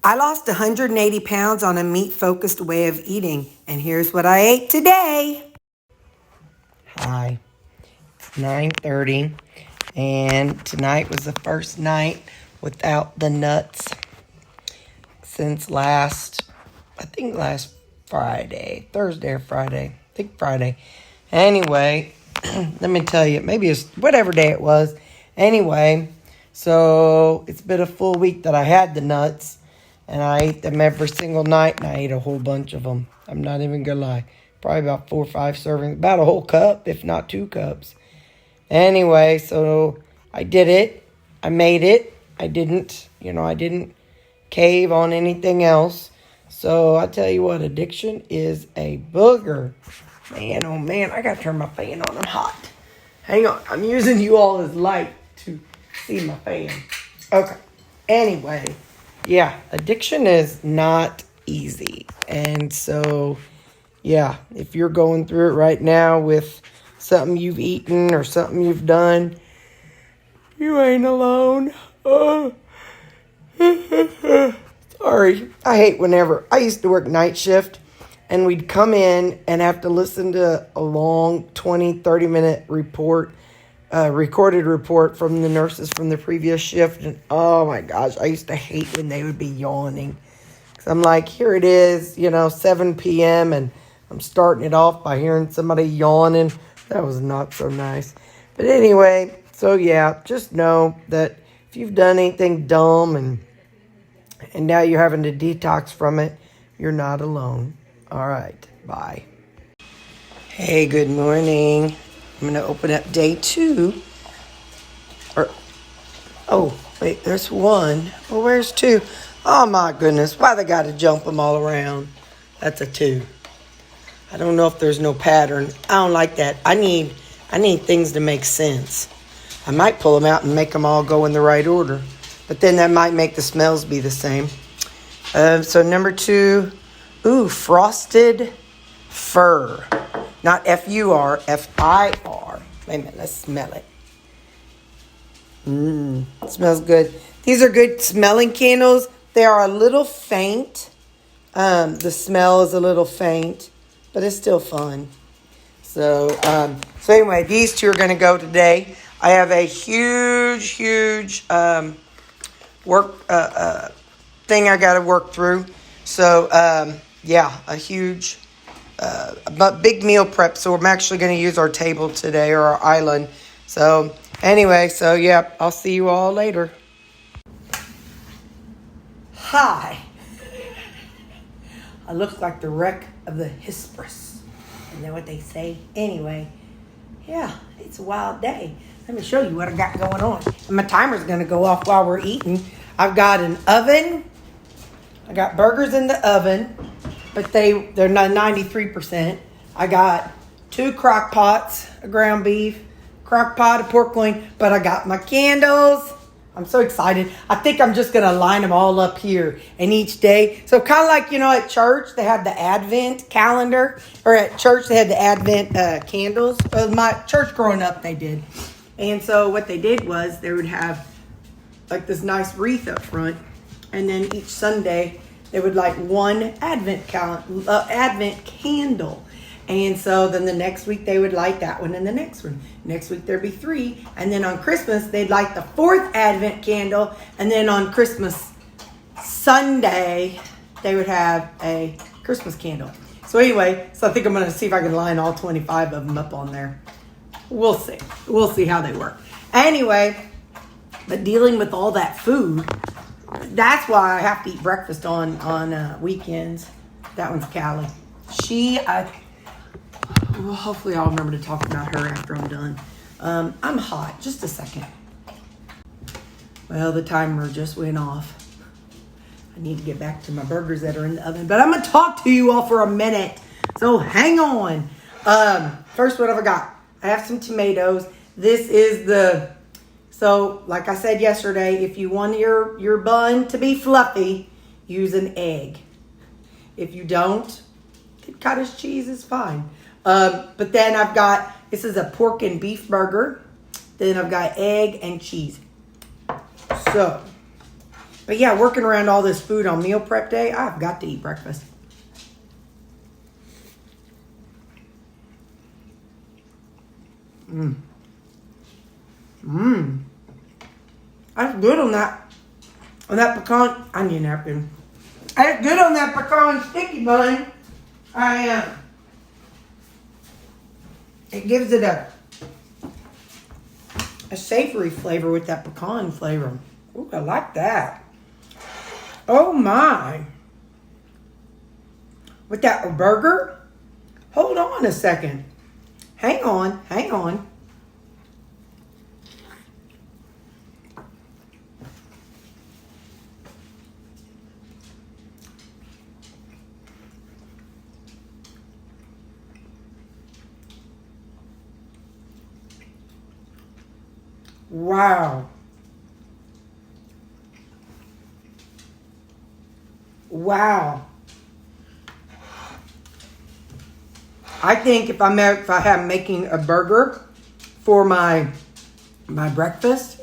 I lost 180 pounds on a meat-focused way of eating, and here's what I ate today. Hi, it's 9:30, and tonight was the first night without the nuts since last Friday, Thursday or Friday, I think Friday. Anyway, let me tell you, maybe it's whatever day it was. Anyway, so it's been a full week that I had the nuts, and I ate them every single night, and I ate a whole bunch of them. I'm not even going to lie. Probably about 4 or 5 servings, about a whole cup, if not 2 cups. Anyway, so I did it. I made it. I didn't cave on anything else. So I tell you what, addiction is a booger. Man, oh man, I got to turn my fan on. I'm hot. Hang on. I'm using you all as light to see my fan. Okay. Anyway, yeah, addiction is not easy. And so, yeah, if you're going through it right now with something you've eaten or something you've done, you ain't alone. Sorry. I hate whenever I used to work night shift and we'd come in and have to listen to a long 20, 30-minute recorded report from the nurses from the previous shift. And oh my gosh, I used to hate when they would be yawning. Because I'm like, here it is, 7 p.m. and I'm starting it off by hearing somebody yawning. That was not so nice. But anyway, so yeah, just know that if you've done anything dumb and now you're having to detox from it, you're not alone. All right, bye. Hey, good morning. I'm going to open up day 2. Oh, wait, there's 1. Well, where's 2? Oh, my goodness. Why they got to jump them all around? That's a 2. I don't know if there's no pattern. I don't like that. I need things to make sense. I might pull them out and make them all go in the right order. But then that might make the smells be the same. So number 2, frosted fir. Not F-U-R, F-I-R. Wait a minute, let's smell it. It smells good. These are good smelling candles. They are a little faint. The smell is a little faint, but it's still fun. So anyway, these 2 are going to go today. I have a huge work thing I got to work through. So a huge but big meal prep. So I'm actually going to use our table today, or our island. So anyway, yeah, I'll see you all later. Hi. I look like the wreck of the Hesperus. Isn't that what they say? Anyway, yeah, it's a wild day. Let me show you what I got going on. And my timer's going to go off while we're eating. I've got an oven. I got burgers in the oven, but they're not 93%. I got 2 crock pots of ground beef, crock pot of pork loin, but I got my candles. I'm so excited. I think I'm just going to line them all up here. And each day, so kind of like, at church, they have the Advent calendar. Or at church, they had the Advent candles. My church growing up, they did. And so what they did was they would have like this nice wreath up front. And then each Sunday, they would light one Advent candle. And so then the next week they would light that one and the next one. Next week there'd be 3. And then on Christmas, they'd light the 4th Advent candle. And then on Christmas Sunday, they would have a Christmas candle. So anyway, I think I'm going to see if I can line all 25 of them up on there. We'll see. We'll see how they work. Anyway, but dealing with all that food, that's why I have to eat breakfast on weekends. That one's Callie. Hopefully I'll remember to talk about her after I'm done. I'm hot. Just a second. Well, the timer just went off. I need to get back to my burgers that are in the oven. But I'm going to talk to you all for a minute. So hang on. First, what have I got? I have some tomatoes. This is so like I said yesterday, if you want your bun to be fluffy, use an egg. If you don't, cottage cheese is fine. But then I've got, this is a pork and beef burger. Then I've got egg and cheese. So But yeah, working around all this food on meal prep day, I've got to eat breakfast. That's good on that pecan. I need a napkin. That's good on that pecan sticky bun. It gives it a savory flavor with that pecan flavor. Ooh, I like that. Oh my. With that burger? Hold on a second. Hang on. Wow. I think if I'm making a burger for my breakfast.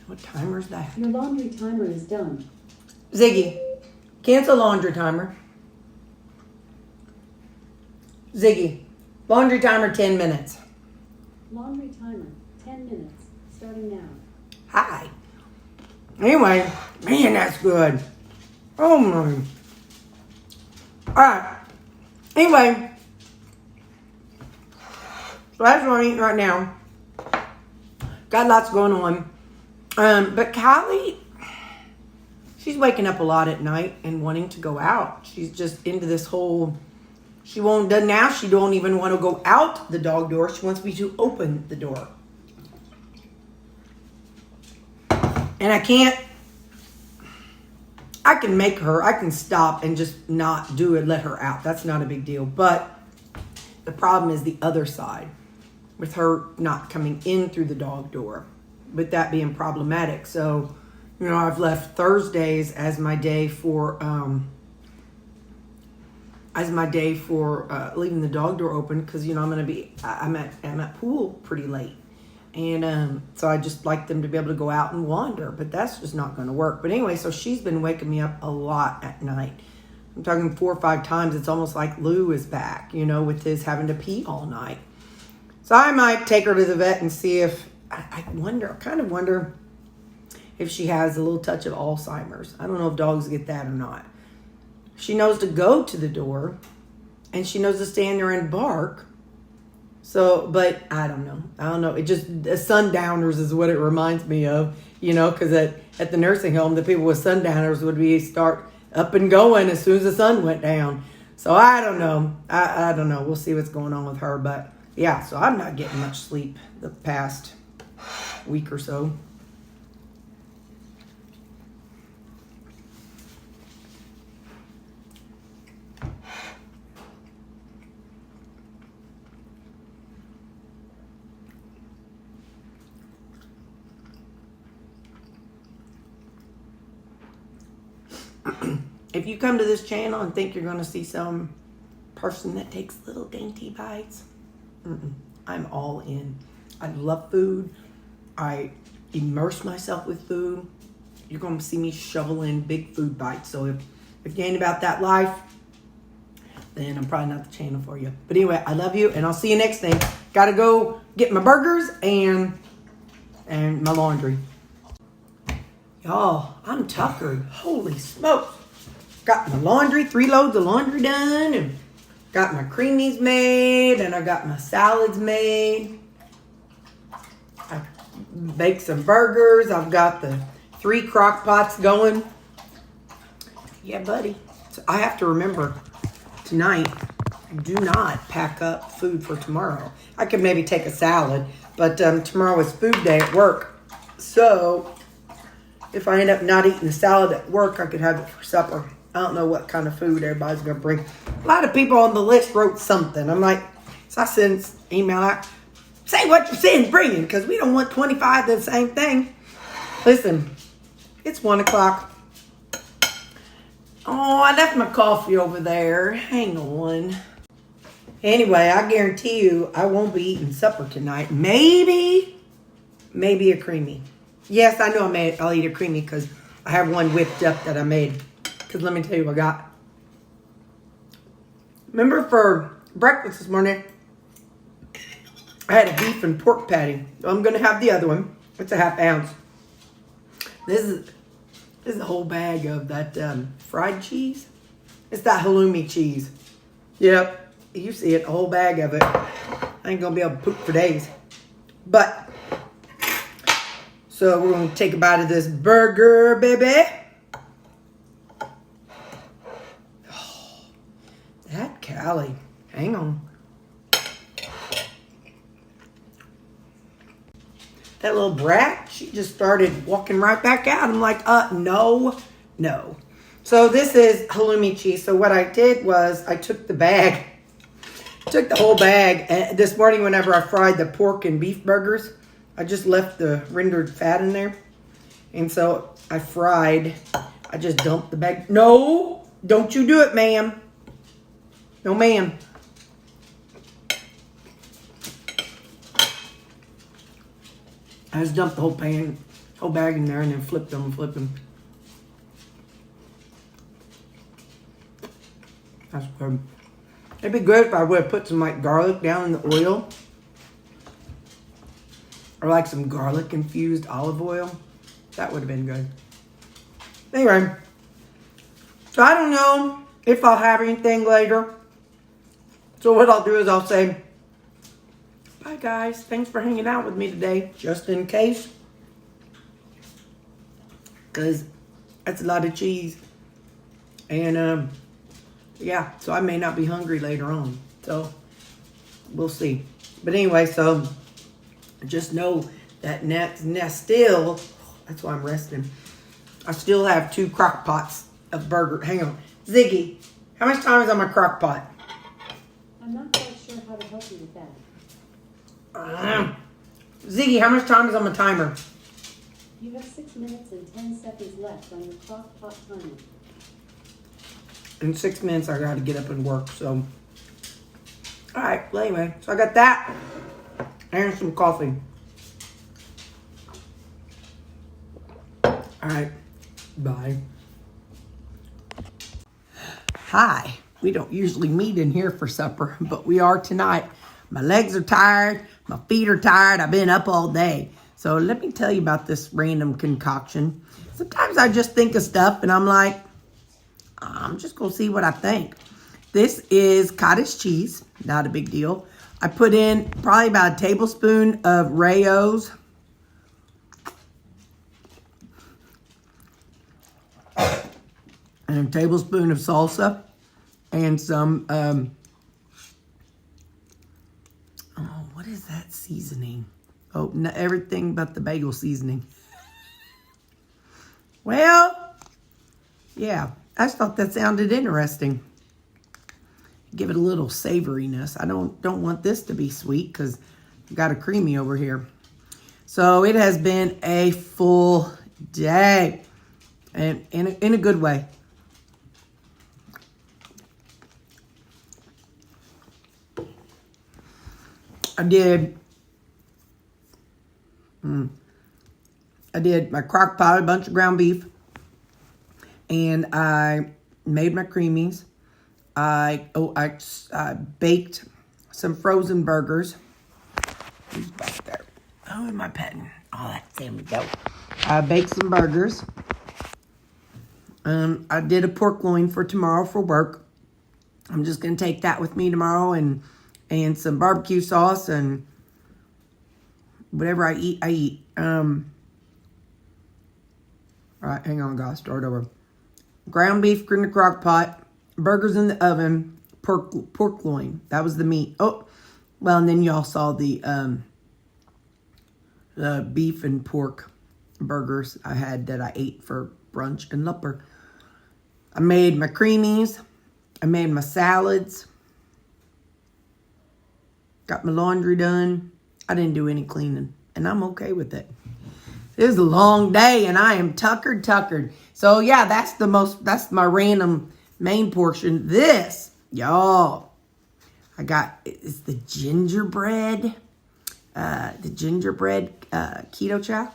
What timer is that? Your laundry timer is done. Ziggy, cancel laundry timer. Ziggy, laundry timer 10 minutes. Laundry timer 10 minutes, starting now. Hi. Anyway, man, that's good. Oh my. Alright. Anyway. So that's what I'm eating right now. Got lots going on. But Callie, she's waking up a lot at night and wanting to go out. She's just into this whole, she don't even want to go out the dog door. She wants me to open the door. And I can stop and just not do it, let her out. That's not a big deal. But the problem is the other side with her not coming in through the dog door, with that being problematic. So, I've left Thursdays as my day for leaving the dog door open because, I'm at pool pretty late. And so I just like them to be able to go out and wander, but that's just not going to work. But anyway, so she's been waking me up a lot at night. I'm talking 4 or 5 times. It's almost like Lou is back, with his having to pee all night. So I might take her to the vet and see if, I kind of wonder if she has a little touch of Alzheimer's. I don't know if dogs get that or not. She knows to go to the door and she knows to stand there and bark. So, but I don't know. It just, sundowners is what it reminds me of, because at the nursing home, the people with sundowners would start up and going as soon as the sun went down. So I don't know. I don't know. We'll see what's going on with her. But yeah, so I'm not getting much sleep the past week or so. If you come to this channel and think you're going to see some person that takes little dainty bites, I'm all in. I love food. I immerse myself with food. You're going to see me shovel in big food bites. So if you ain't about that life, then I'm probably not the channel for you. But anyway, I love you, and I'll see you next thing. Got to go get my burgers and my laundry. Y'all, I'm tuckered. Holy smokes. Got my laundry, 3 loads of laundry done, and got my creamies made, and I got my salads made. I baked some burgers. I've got the 3 crock pots going. Yeah, buddy. So I have to remember tonight, do not pack up food for tomorrow. I could maybe take a salad, but tomorrow is food day at work. So if I end up not eating the salad at work, I could have it for supper. I don't know what kind of food everybody's going to bring. A lot of people on the list wrote something. I'm like, so I send an email out. Say what you're saying, bringing, because we don't want 25 of the same thing. Listen, it's 1 o'clock. Oh, I left my coffee over there. Hang on. Anyway, I guarantee you I won't be eating supper tonight. Maybe a creamy. Yes, I know I'll eat a creamy because I have one whipped up that I made. Because let me tell you what I got. Remember for breakfast this morning, I had a beef and pork patty. I'm going to have the other one. It's a half ounce. This is a whole bag of that fried cheese. It's that halloumi cheese. Yep, you see it, a whole bag of it. I ain't going to be able to poop for days. But, so we're going to take a bite of this burger, baby. Oh, that Callie. Hang on. That little brat, she just started walking right back out. I'm like, no. So this is halloumi cheese. So what I did was I took the whole bag. And this morning whenever I fried the pork and beef burgers, I just left the rendered fat in there. And so I just dumped the bag. No, don't you do it, ma'am. No, ma'am. I just dumped the whole bag in there and then flipped them. That's good. It'd be good if I would have put some like garlic down in the oil. Or like some garlic infused olive oil. That would have been good. Anyway. So I don't know if I'll have anything later. So what I'll do is I'll say, bye guys, thanks for hanging out with me today, just in case. Because that's a lot of cheese. And yeah, so I may not be hungry later on. So we'll see. But anyway, so just know that still, that's why I'm resting. I still have 2 crock pots of burger. Hang on. Ziggy, how much time is on my crock pot? I'm not quite sure how to help you with that. Ziggy, how much time is on my timer? You have 6 minutes and 10 seconds left on your crock pot timer. In 6 minutes, I got to get up and work, so. All right, well, anyway. So I got that and some coffee. All right, bye. Hi. We don't usually meet in here for supper, but we are tonight. My legs are tired. My feet are tired. I've been up all day. So let me tell you about this random concoction. Sometimes I just think of stuff and I'm like, I'm just going to see what I think. This is cottage cheese. Not a big deal. I put in probably about a tablespoon of Rayo's. And a tablespoon of salsa. And some, what is that seasoning? Oh, no, everything but the bagel seasoning. Well, yeah, I just thought that sounded interesting. Give it a little savoriness. I don't want this to be sweet because I've got a creamy over here. So it has been a full day, and in a good way. I did my crock pot, a bunch of ground beef, and I made my creamies. I baked some frozen burgers. Who's back there? Oh, am I petting? Oh, that's there we go. I baked some burgers. I did a pork loin for tomorrow for work. I'm just gonna take that with me tomorrow and some barbecue sauce and whatever I eat. All right, hang on, guys. Start over. Ground beef in the crock pot, burgers in the oven, pork loin. That was the meat. Oh, well, and then y'all saw the beef and pork burgers I had that I ate for brunch and supper. I made my creamies. I made my salads. Got my laundry done. I didn't do any cleaning, and I'm okay with it. It was a long day, and I am tuckered. So, yeah, that's my random main portion. This, y'all, it's the gingerbread keto chow.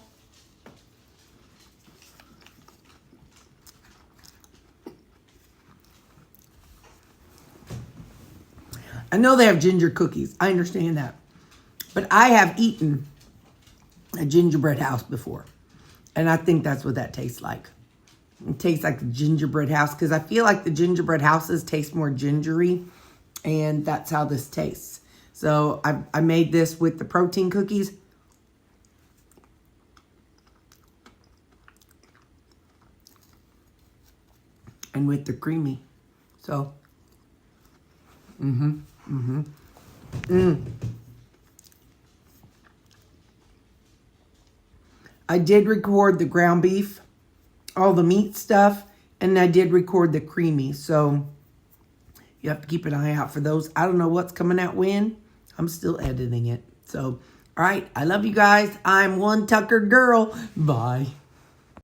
I know they have ginger cookies. I understand that. But I have eaten a gingerbread house before. And I think that's what that tastes like. It tastes like the gingerbread house because I feel like the gingerbread houses taste more gingery. And that's how this tastes. So I made this with the protein cookies. And with the creamy. So, I did record the ground beef, all the meat stuff, and I did record the creamy. So, you have to keep an eye out for those. I don't know what's coming out when. I'm still editing it. So, all right. I love you guys. I'm one Tucker girl. Bye.